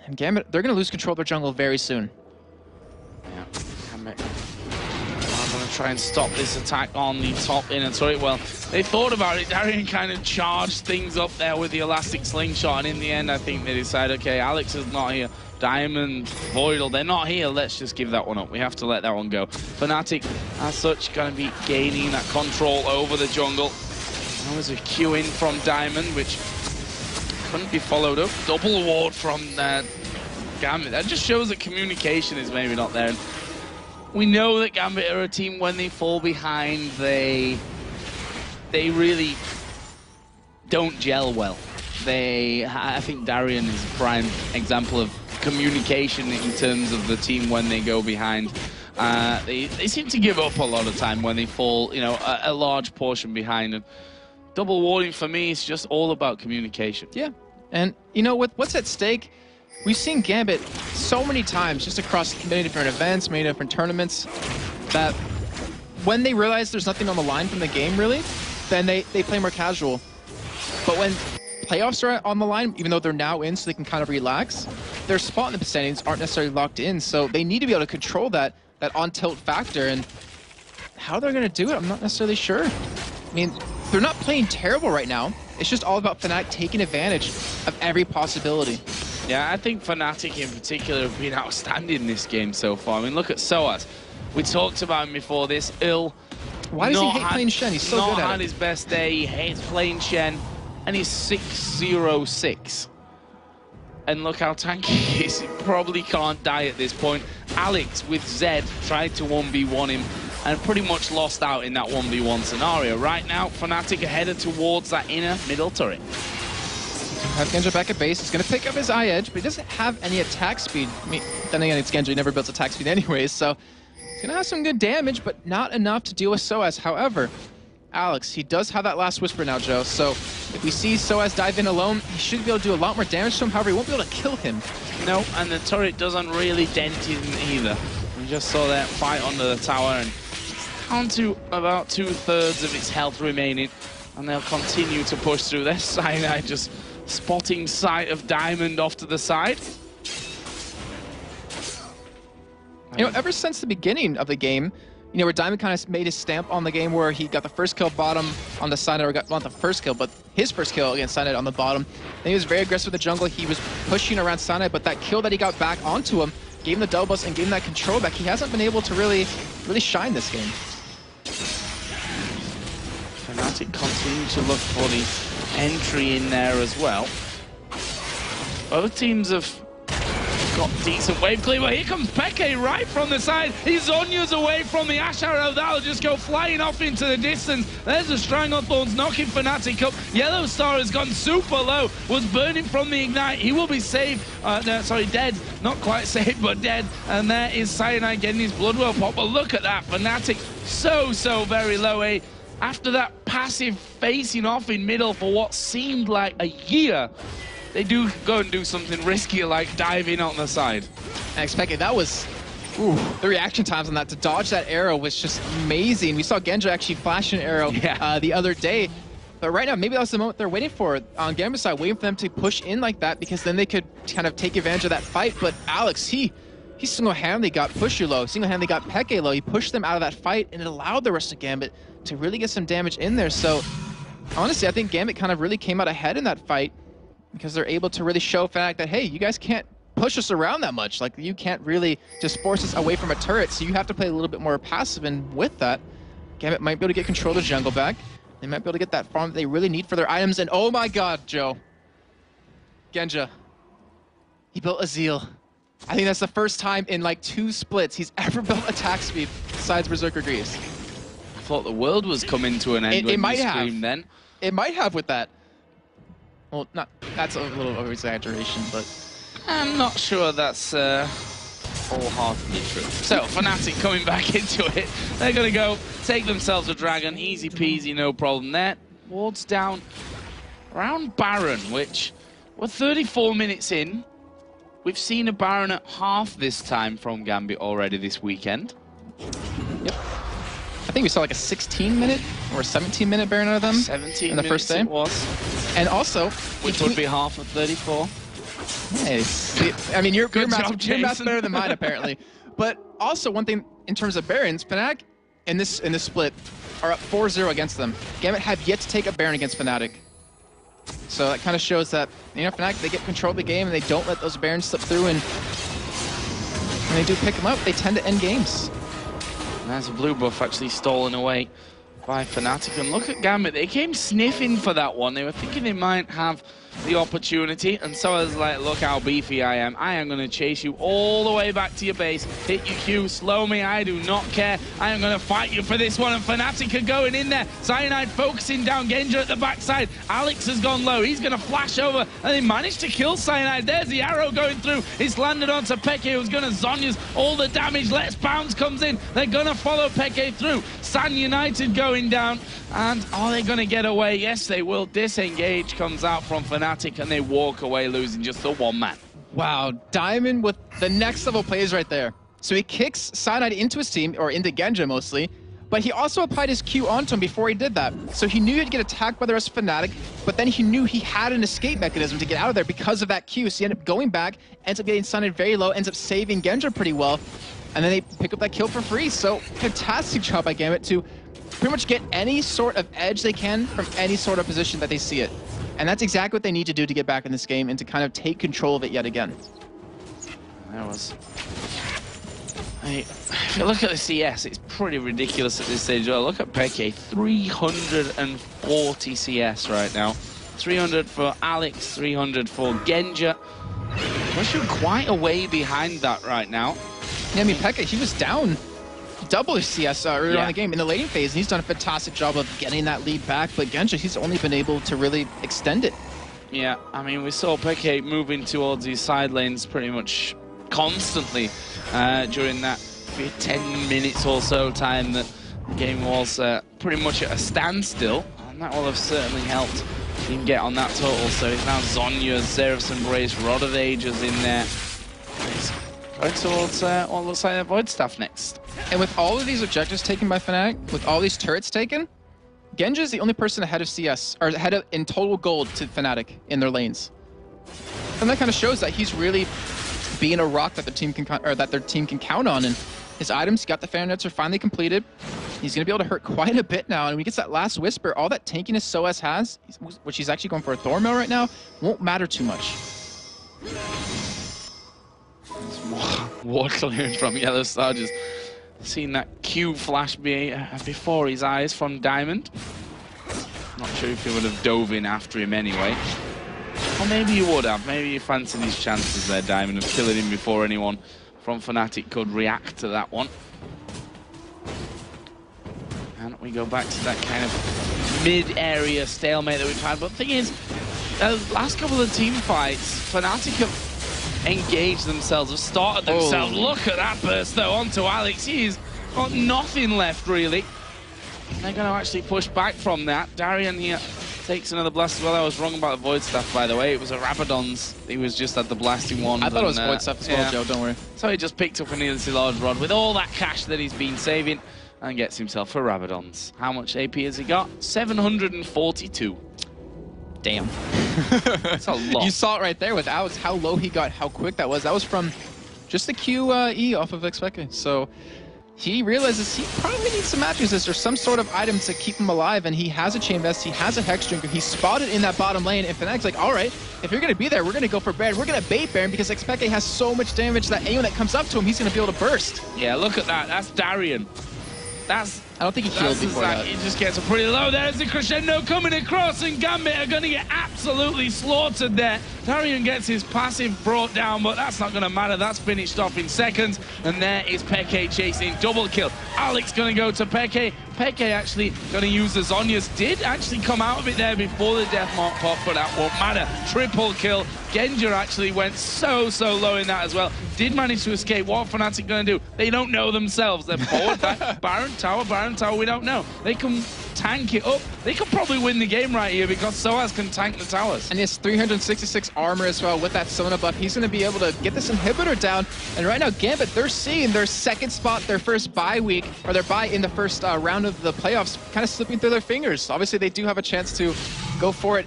S2: And Gambit, they're going to lose control of their jungle very soon. Yeah, Gambit are going to try and stop this attack on the top inner turret. Well, they thought about it. Darian kind of charged things up there with the elastic slingshot, and in the end, I think they decided, okay, Alex is not here. Diamond, Voidal, they're not here. Let's just give that one up. We have to let that one go. Fnatic, as such, going to be gaining that control over the jungle. That was a Q in from Diamond, which couldn't be followed up. Double ward from Gambit. That just shows that communication is maybe not there. We know that Gambit are a team, when they fall behind, they really don't gel well. I think Darian is a prime example of communication in terms of the team when they go behind. They seem to give up a lot of time when they fall, you know, a large portion behind. And double warding for me is just all about communication. Yeah, and you know, with what's at stake, we've seen Gambit so many times just across many different events, many different tournaments, that
S1: when they realize there's nothing on the line from the game, really, then they play more casual. But when playoffs are on the line, even though they're now in so they can kind of relax, their spot in the standings aren't necessarily locked in, so they need to be able to control that on-tilt factor, and how they're going to do it, I'm not necessarily sure. I mean, they're not playing terrible right now. It's just all about Fnatic taking advantage of every possibility.
S2: Yeah, I think Fnatic in particular have been outstanding in this game so far. I mean, look at SOAS. We talked about him before this.
S1: Why does he hate playing Shen? He's so good at it.
S2: Not had his best day. He hates playing Shen. And he's 6-0-6. And look how tanky he is. He probably can't die at this point. Alex with Zed tried to 1v1 him and pretty much lost out in that 1v1 scenario. Right now, Fnatic are headed towards that inner middle turret.
S1: Have Genja back at base. He's going to pick up his eye edge, but he doesn't have any attack speed. I mean, then again, it's Genja. He never builds attack speed anyways, so he's going to have some good damage, but not enough to deal with SOAS. However, Alex, he does have that last whisper now, Joe, so if we see SOAS dive in alone, he should be able to do a lot more damage to him. However, he won't be able to kill him.
S2: No, and the turret doesn't really dent him either. We just saw that fight under the tower, and down to about 2/3 of its health remaining, and they'll continue to push through. There's Cyanide just spotting sight of Diamond off to the side.
S1: You know, ever since the beginning of the game, you know, where Diamond kind of made his stamp on the game where he got the first kill bottom on the side, or got not the first kill, but his first kill against Cyanide on the bottom. And he was very aggressive with the jungle. He was pushing around Cyanide, but that kill that he got back onto him gave him the double bust and gave him that control back. He hasn't been able to really shine this game.
S2: Fnatic continue to look for the entry in there as well. Both teams have got decent wave clear, but here comes Peke right from the side. He's Zonya's away from the Ash Arrow. That'll just go flying off into the distance. There's the Stranglethorns knocking Fnatic up. Yellow Star has gone super low, was burning from the Ignite. He will be saved, dead. Not quite saved, but dead. And there is Cyanide getting his Bloodwell pop. But look at that, Fnatic so very low. After that passive facing off in middle for what seemed like a year, they do go and do something risky like dive in on the side.
S1: I expected that was, the reaction times on that to dodge that arrow was just amazing. We saw Genja actually flash an arrow the other day, but right now maybe that was the moment they're waiting for on Gambit's side, waiting for them to push in like that because then they could kind of take advantage of that fight. But Alex, he single-handedly got Pusher low, single-handedly got Peke low. He pushed them out of that fight and it allowed the rest of Gambit to really get some damage in there. So honestly, I think Gambit kind of really came out ahead in that fight because they're able to really show fact that, hey, you guys can't push us around that much. Like, you can't really just force us away from a turret, so you have to play a little bit more passive, and with that, Gambit might be able to get control of the jungle back. They might be able to get that farm that they really need for their items, and oh my god, Joe. Genja. He built Azil. I think that's the first time in like 2 splits he's ever built attack speed besides Berserker Greaves.
S2: I thought the world was coming to an end when you screamed then.
S1: It might have with that. Well, that's a little over-exaggeration, but
S2: I'm not sure that's wholeheartedly true. So, Fnatic coming back into it. They're going to go take themselves a dragon. Easy peasy, no problem there. Wards down around Baron, which we're 34 minutes in. We've seen a Baron at half this time from Gambit already this weekend.
S1: Yep. I think we saw like a 16-minute or a 17-minute Baron out of them
S2: 17
S1: in the first day.
S2: It was.
S1: And also,
S2: which would be half of 34.
S1: Nice. I mean, your math's better than mine, apparently. But also, one thing in terms of Barons, Fnatic in this split are up 4-0 against them. Gambit have yet to take a Baron against Fnatic. So that kind of shows that, you know, Fnatic, they get control of the game and they don't let those Barons slip through, and when they do pick them up, they tend to end games.
S2: And there's a blue buff actually stolen away by Fnatic. And look at Gambit, they came sniffing for that one. They were thinking they might have the opportunity, and so I was like, look how beefy I am. I am going to chase you all the way back to your base, hit your Q, slow me, I do not care. I am going to fight you for this one, and Fnatic are going in there. Cyanide focusing down Genja at the backside. Alex has gone low, he's going to flash over, and they managed to kill Cyanide. There's the arrow going through. It's landed onto Peke, who's going to Zonya's all the damage. Let's Bounce comes in. They're going to follow Peke through. San United going down, and are they going to get away? Yes, they will. Disengage comes out from Fnatic, and they walk away losing just the 1 man.
S1: Wow, Diamond with the next level plays right there. So he kicks Cyanide into his team, or into Genja mostly, but he also applied his Q onto him before he did that. So he knew he'd get attacked by the rest of Fnatic, but then he knew he had an escape mechanism to get out of there because of that Q. So he ended up going back, ends up getting stunned very low, ends up saving Genja pretty well, and then they pick up that kill for free. So fantastic job by Gambit to pretty much get any sort of edge they can from any sort of position that they see it. And that's exactly what they need to do to get back in this game and to kind of take control of it yet again.
S2: That was... if you look at the CS, it's pretty ridiculous at this stage. Well, look at Peke, 340 CS right now. 300 for Alex, 300 for Genja. Pushing quite a way behind that right now.
S1: Yeah, I mean, Peke, he was down double his CS earlier on in the game in the lane phase, and he's done a fantastic job of getting that lead back, but Genja, he's only been able to really extend it.
S2: Yeah, I mean, we saw Peke moving towards these side lanes pretty much constantly during that 10 minutes or so time that the game was pretty much at a standstill, and that will have certainly helped him get on that total. So it's now Zhonya's, Xerath's Embrace, Rod of Ages in there. He's going towards what looks like a Void Staff next.
S1: And with all of these objectives taken by Fnatic, with all these turrets taken, Genja is the only person ahead of CS, or ahead of, in total gold to Fnatic in their lanes. And that kind of shows that he's really being a rock that their team can count on. And his items, got the Fan Nets are finally completed. He's going to be able to hurt quite a bit now. And when he gets that last Whisper, all that tankiness SOAS has, which he's actually going for a Thornmail right now, won't matter too much.
S2: It's more ward clearing from Yellow Star, just seen that Q flash before his eyes from Diamond. Not sure if he would have dove in after him anyway. Or maybe he would have. Maybe he fancied his chances there, Diamond, of killing him before anyone from Fnatic could react to that one. And we go back to that kind of mid-area stalemate that we've had. But the thing is, the last couple of team fights, Fnatic have engaged themselves, have started themselves. Oh. Look at that burst though onto Alex. He's got nothing left really. They're going to actually push back from that. Darian here takes another blast as well. I was wrong about the Void Staff, by the way. It was a Rabadon's. He was just at the blasting one.
S1: I thought it was Void Staff as well, Joe, don't worry.
S2: So he just picked up a needlessly large rod with all that cash that he's been saving and gets himself a Rabadon's. How much AP has he got? 742.
S1: Damn.
S2: That's a lot.
S1: You saw it right there with Alex, how low he got, how quick that was. That was from just the QE off of Expected. So he realizes he probably needs some match resist or some sort of item to keep him alive, and he has a Chain Vest, he has a Hex Drinker, he's spotted in that bottom lane, and Fnatic's like, alright, if you're going to be there, we're going to go for Baron, we're going to bait Baron, because Expected has so much damage that anyone that comes up to him, he's going to be able to burst.
S2: Yeah, look at that, that's Darian. I
S1: don't think he healed before that.
S2: He just gets pretty low. There's the crescendo coming across, and Gambit are going to get absolutely slaughtered there. Darian gets his passive brought down, but that's not going to matter. That's finished off in seconds, and there is Peke chasing double kill. Alex going to go to Peke. Peke actually going to use the Zhonya's. Did actually come out of it there before the death mark pop, but that won't matter. Triple kill. Genja actually went so low in that as well. Did manage to escape. What are Fnatic going to do? They don't know themselves. They're forward, back, Baron Tower, we don't know. They can tank it up. They could probably win the game right here because SOAS can tank the towers.
S1: And he has 366 armor as well with that Sona buff. He's going to be able to get this inhibitor down. And right now, Gambit, they're seeing their second spot, their first bye week, or their bye in the first round of the playoffs, kind of slipping through their fingers. Obviously, they do have a chance to go for it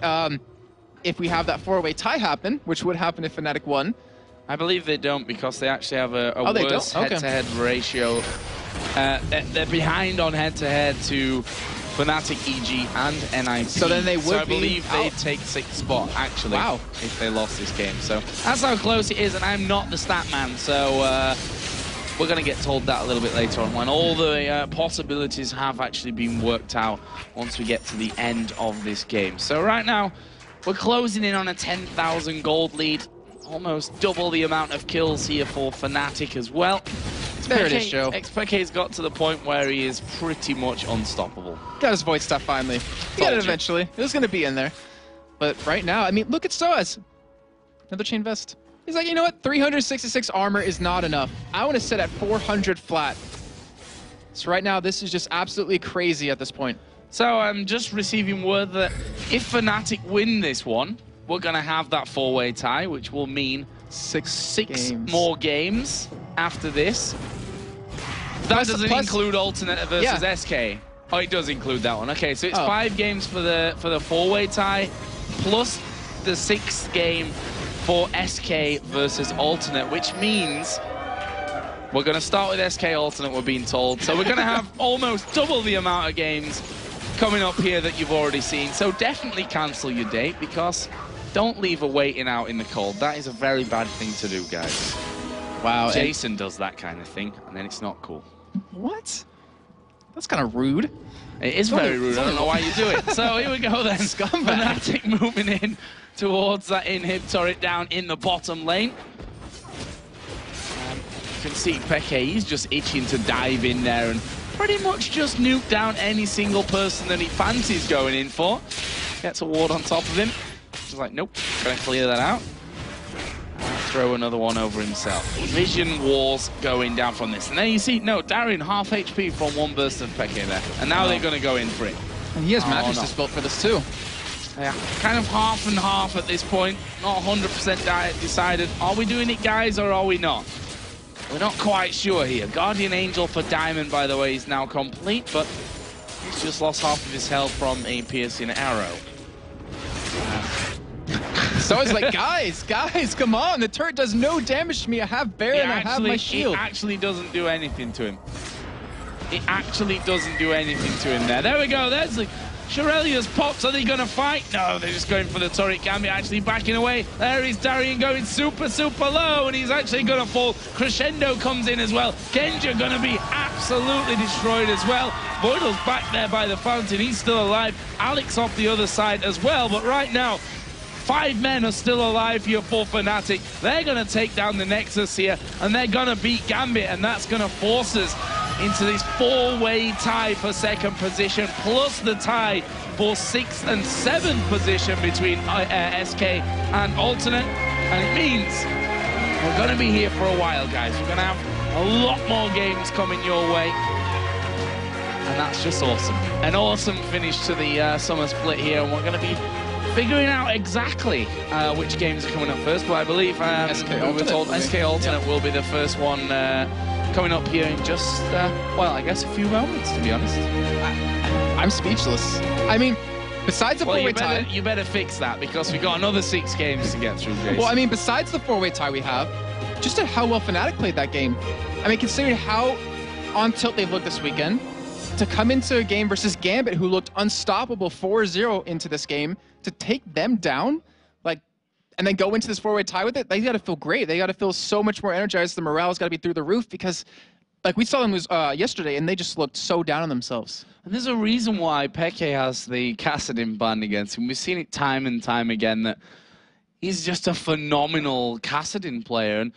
S1: if we have that four-way tie happen, which would happen if Fnatic won.
S2: I believe they don't because they actually have a worse head-to-head ratio. They're behind on head-to-head to Fnatic, EG, and NIP.
S1: So then they would
S2: so I believe they'd take 6th spot, actually, if they lost this game. So that's how close it is, and I'm not the stat man, so we're going to get told that a little bit later on when all the possibilities have actually been worked out once we get to the end of this game. So right now, we're closing in on a 10,000 gold lead. Almost double the amount of kills here for Fnatic as well.
S1: There it is, Joe.
S2: Xpeke's got to the point where he is pretty much unstoppable.
S1: Got his Void Stuff finally. He got it eventually. It was going to be in there. But right now, I mean, look at SOAS. Another Chain Vest. He's like, you know what? 366 armor is not enough. I want to sit at 400 flat. So right now, this is just absolutely crazy at this point.
S2: So I'm just receiving word that if Fnatic win this one, we're going to have that four-way tie, which will mean six more games after this. That doesn't include alternate versus SK. Oh, it does include that one. Okay, so it's 5 games for the 4-way tie, plus the 6th game for SK versus alternate, which means we're going to start with SK alternate, we're being told. So we're going to have almost double the amount of games coming up here that you've already seen. So definitely cancel your date, because don't leave a waiting out in the cold. That is a very bad thing to do, guys.
S1: Wow.
S2: Jason does that kind of thing, and then it's not cool.
S1: What? That's kind of rude.
S2: It is very rude. I don't know why you do it. So here we go then. Fnatic moving in towards that inhib turret down in the bottom lane. You can see Peke, he's just itching to dive in there and pretty much just nuke down any single person that he fancies going in for. Gets a ward on top of him. Just like, nope, gonna clear that out. Throw another one over himself. Vision walls going down from this. And then you see, no, Darien half HP from one burst of Peke there. And now they're gonna go in for it.
S1: And he has mattresses built for this too.
S2: Yeah, kind of half and half at this point. Not 100% decided. Are we doing it, guys, or are we not? We're not quite sure here. Guardian Angel for Diamond, by the way, is now complete, but he's just lost half of his health from a piercing arrow.
S1: So it's like, guys, come on. The turret does no damage to me. I have Baron, I have my shield.
S2: It actually doesn't do anything to him. It actually doesn't do anything to him there. There we go. There's the Shirelius pops. Are they going to fight? No, they're just going for the turret. Gambit actually backing away. There is Darien going super, super low, and he's actually going to fall. Crescendo comes in as well. Genja going to be absolutely destroyed as well. Voidal's back there by the fountain. He's still alive. Alex off the other side as well. But right now, 5 men are still alive here for Fnatic. They're going to take down the Nexus here, and they're going to beat Gambit, and that's going to force us into this 4-way tie for 2nd position, plus the tie for 6th and 7th position between SK and Alternate. And it means we're going to be here for a while, guys. We're going to have a lot more games coming your way. And that's just awesome. An awesome finish to the summer split here, and we're going to be figuring out exactly which games are coming up first. But I believe SK Alternate will be the first one coming up here in just, well, I guess a few moments, to be honest.
S1: I'm speechless. I mean, besides the 4-way tie...
S2: You better fix that, because we've got another 6 games to get through, Jason.
S1: Well, I mean, besides the 4-way tie we have, just at how well Fnatic played that game. I mean, considering how on tilt they've looked this weekend, to come into a game versus Gambit, who looked unstoppable 4-0 into this game, to take them down, like, and then go into this 4-way tie with it, they got to feel great. They got to feel so much more energized. The morale's got to be through the roof, because, like, we saw them lose yesterday, and they just looked so down on themselves. And
S2: there's a reason why Peke has the Kassadin ban against him. We've seen it time and time again that he's just a phenomenal Kassadin player, and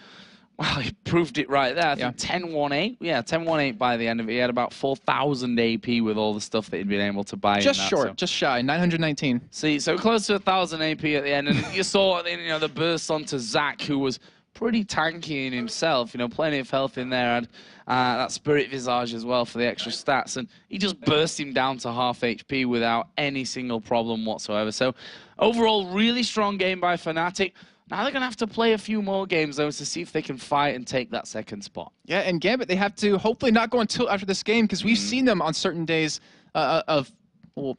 S2: well, he proved it right there. I think 10-1-8. Yeah, 10-1-8 by the end of it. He had about 4,000 AP with all the stuff that he'd been able to buy.
S1: Just short, just shy, 919.
S2: See, so close to 1,000 AP at the end. And you saw, you know, the burst onto Zach, who was pretty tanky in himself. You know, plenty of health in there. And that Spirit Visage as well for the extra stats. And he just burst him down to half HP without any single problem whatsoever. So overall, really strong game by Fnatic. Now they're going to have to play a few more games, though, to see if they can fight and take that 2nd spot.
S1: Yeah, and Gambit, they have to hopefully not go on tilt after this game, because we've seen them on certain days of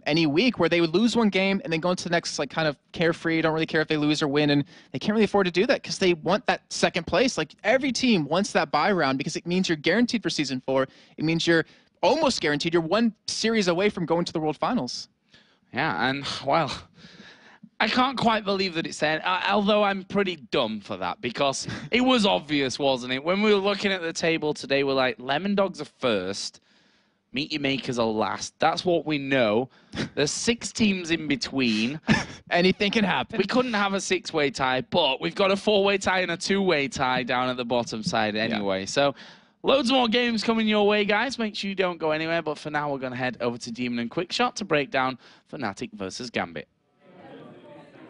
S1: any week where they would lose one game and then go into the next, like, kind of carefree, don't really care if they lose or win, and they can't really afford to do that because they want that 2nd place. Like, every team wants that bye round because it means you're guaranteed for Season 4. It means you're almost guaranteed. You're 1 series away from going to the World Finals.
S2: Yeah, and, well, I can't quite believe that it's there, although I'm pretty dumb for that, because it was obvious, wasn't it? When we were looking at the table today, we're like, Lemon Dogs are first, Meet Your Makers are last. That's what we know. There's 6 teams in between.
S1: Anything can happen.
S2: We couldn't have a 6-way tie, but we've got a 4-way tie and a 2-way tie down at the bottom side anyway. Yeah. So loads more games coming your way, guys. Make sure you don't go anywhere, but for now, we're going to head over to Demon and Quickshot to break down Fnatic versus Gambit.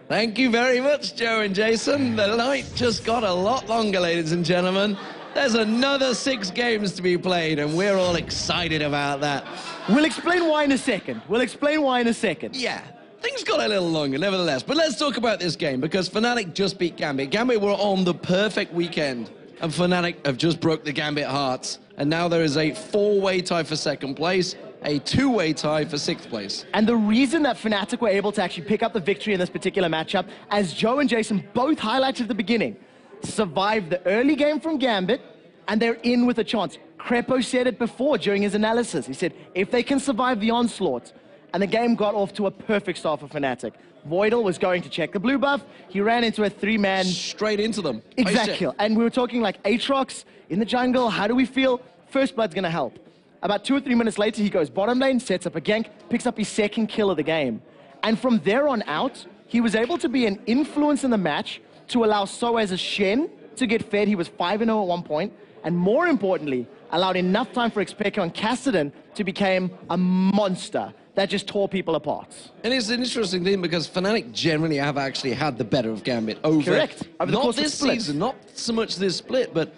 S3: Thank you very much, Joe and Jason. The night just got a lot longer, ladies and gentlemen. There's another 6 games to be played, and we're all excited about that.
S4: We'll explain why in a second.
S3: Yeah, things got a little longer, nevertheless. But let's talk about this game, because Fnatic just beat Gambit. Gambit were on the perfect weekend and Fnatic have just broke the Gambit hearts. And now there is a 4-way tie for second place, a 2-way tie for 6th place.
S4: And the reason that Fnatic were able to actually pick up the victory in this particular matchup, as Joe and Jason both highlighted at the beginning, survived the early game from Gambit, and they're in with a chance. Crepo said it before during his analysis. He said, if they can survive the onslaught, and the game got off to a perfect start for Fnatic. Voidal was going to check the blue buff. He ran into a 3-man.
S3: Straight into them.
S4: Exactly. And we were talking like Aatrox in the jungle. How do we feel? First Blood's going to help. About 2 or 3 minutes later, he goes bottom lane, sets up a gank, picks up his 2nd kill of the game. And from there on out, he was able to be an influence in the match to allow Soaz as Shen to get fed. He was 5-0 at one point. And more importantly, allowed enough time for Xpeko and Kassadin to become a monster that just tore people apart.
S3: And it's an interesting thing because Fnatic generally have actually had the better of Gambit over...
S4: Correct. Over the course
S3: not this
S4: of
S3: season, not so much this split, but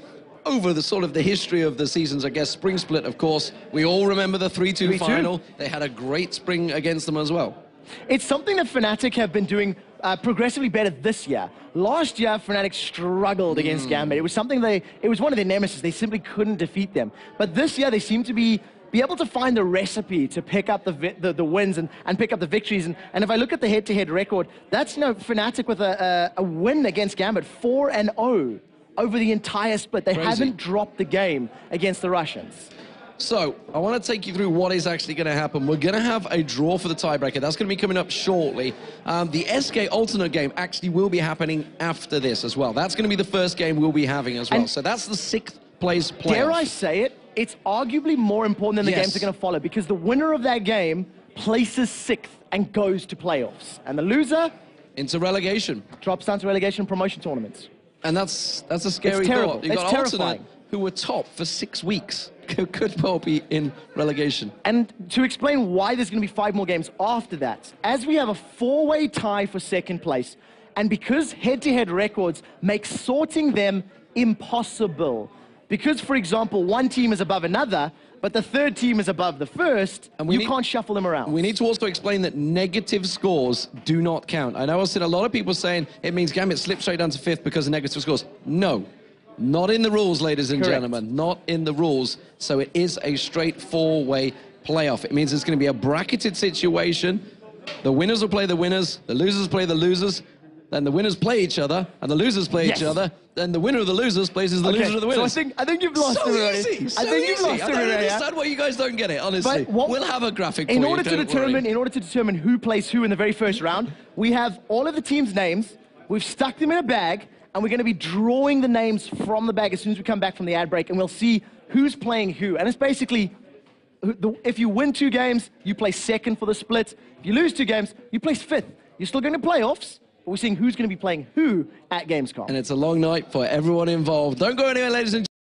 S3: over the sort of the history of the seasons, I guess. Spring split, of course. We all remember the 3-2 final. They had a great spring against them as well.
S4: It's something that Fnatic have been doing progressively better this year. Last year, Fnatic struggled against Gambit. It was something it was one of their nemesis. They simply couldn't defeat them. But this year, they seem to be able to find the recipe to pick up the wins and pick up the victories. And if I look at the head-to-head record, that's, you know, Fnatic with a win against Gambit, 4-0 over the entire split. They haven't dropped the game against the Russians.
S3: So, I want to take you through what is actually going to happen. We're going to have a draw for the tiebreaker. That's going to be coming up shortly. The SK alternate game actually will be happening after this as well. That's going to be the first game we'll be having as well. So that's the 6th place playoff.
S4: Dare I say it? It's arguably more important than the games are going to follow, because the winner of that game places 6th and goes to playoffs. And the loser...
S3: into relegation.
S4: Drops down to relegation and promotion tournaments.
S3: And that's a scary thought. You've got alternate who were top for 6 weeks. Could well be in relegation.
S4: And to explain why there's going to be 5 more games after that, as we have a 4-way tie for 2nd place, and because head-to-head records make sorting them impossible, because, for example, one team is above another, but the 3rd team is above the 1st, and you can't shuffle them around.
S3: We need to also explain that negative scores do not count. I know I've seen a lot of people saying it means Gambit slipped straight down to 5th because of negative scores. No. Not in the rules, ladies and gentlemen. Not in the rules. So it is a straight 4-way playoff. It means it's going to be a bracketed situation. The winners will play the winners. The losers play the losers. Then the winners play each other, and the losers play each other. Then the winner of the losers plays the loser of the winners.
S4: So I think you've lost
S3: so
S4: everybody.
S3: Easy, so
S4: I think
S3: easy.
S4: you've lost
S3: I don't
S4: everybody.
S3: understand why you guys don't get it, honestly. We'll have a graphic for you,
S4: in order to determine who plays who in the very first round, we have all of the teams' names. We've stuck them in a bag, and we're going to be drawing the names from the bag as soon as we come back from the ad break, and we'll see who's playing who. And it's basically, if you win 2 games, you place 2nd for the split. If you lose 2 games, you place 5th. You're still going to playoffs, but we're seeing who's going to be playing who at Gamescom.
S3: And it's a long night for everyone involved. Don't go anywhere, ladies and gentlemen.